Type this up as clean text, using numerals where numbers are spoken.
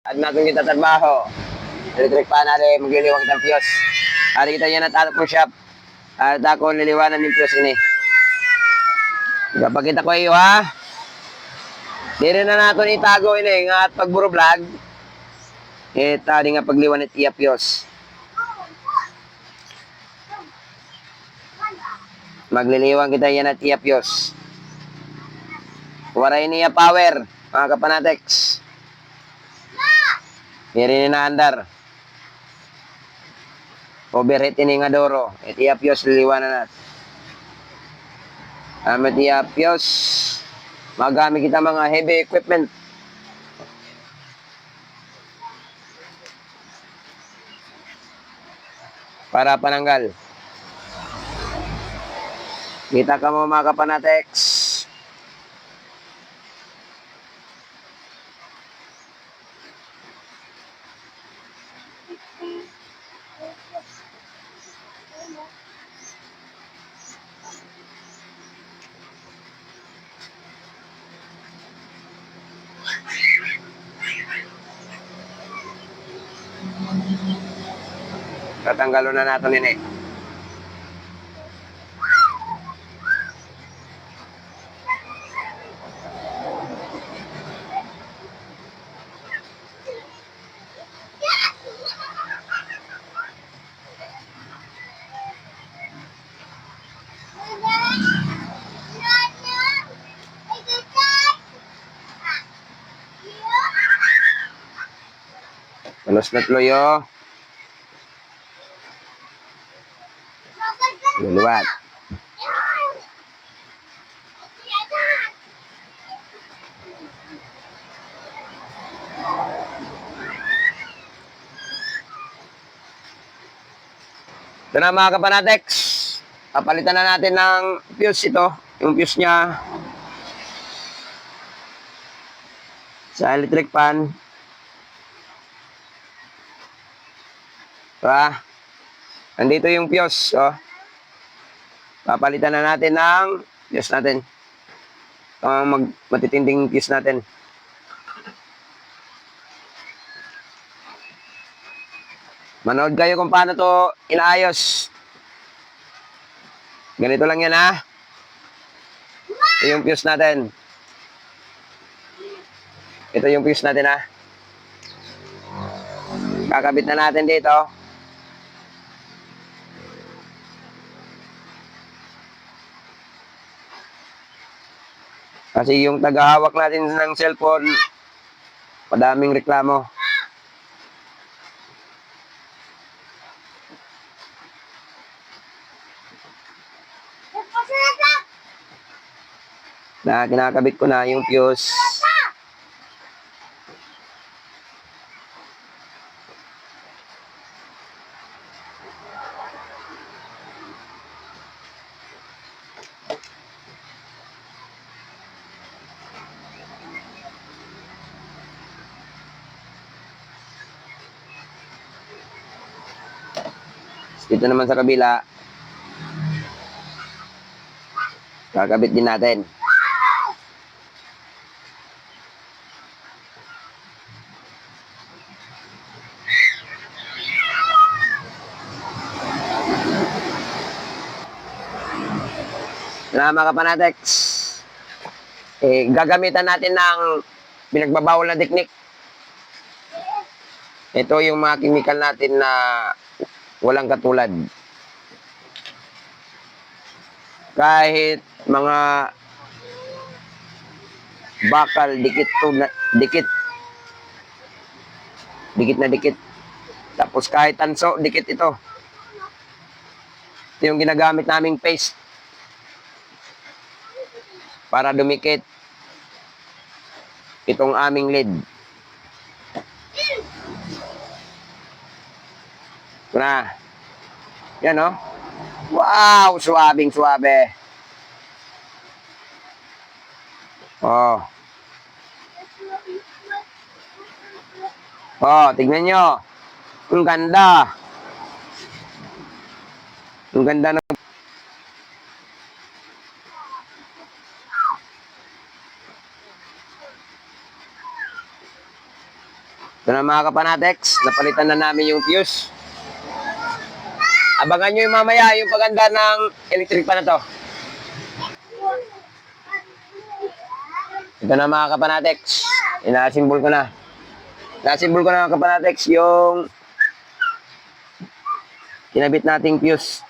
At natin kita trabaho. Electric pan natin, magliliwag ng fuse. Ari kita yan at ato po shop. At ako niliwanan ng fuse ini. Kapag kita ko iyo ha. Di rin na natin itago ini nga at pagburo vlog. Tadi nga pagliwan at iya fuse. Magliliwang kita yan at iya fuse. Waray niya power, mga kapanatex. Diri na andar. Overheat ini nga doro. At iya fuse liliwanan nat. Amit iya fuse. Magamit kita mga heavy equipment. Para pananggal. Kita ka mo mga kapanatex. Tatanggalo na natin ini. Alos na tloyo. Luluwat. Ito na mga kapanatex. Papalitan na natin ng fuse ito. Yung fuse niya. Sa electric pan. Diba? Nandito yung fuse. Oh. Papalitan na natin ng fuse natin. Ito ang matitinding fuse natin. Manood kayo kung paano to inaayos. Ganito lang yan ha. Ito yung fuse natin. Ito yung fuse natin ha. Kakabit na natin dito. Kasi yung tagahawak natin ng cellphone, madaming reklamo. Na kinakabit ko na yung fuse. Dito naman sa kabila, kakabit din natin. Na mga kapanatex, gagamitan natin ng pinagbabawal na teknik. Ito yung mga chemical natin na walang katulad. Kahit mga bakal, dikit na dikit. Tapos kahit tanso, dikit ito. Ito yung ginagamit naming paste para dumikit itong aming lid. Na. Yan o. Wow! Suabing suabe. Oh. Oh, tignan nyo. Ang ganda. Ang ganda ng... Ito na na mga kapanatex, napalitan na namin yung fuse. Abangan nyo yung mamaya yung paganda ng electric pan na to. Ito na mga kapanatex. Ina-assemble ko na. Na-assemble ko na mga kapanatex yung kinabit nating fuse.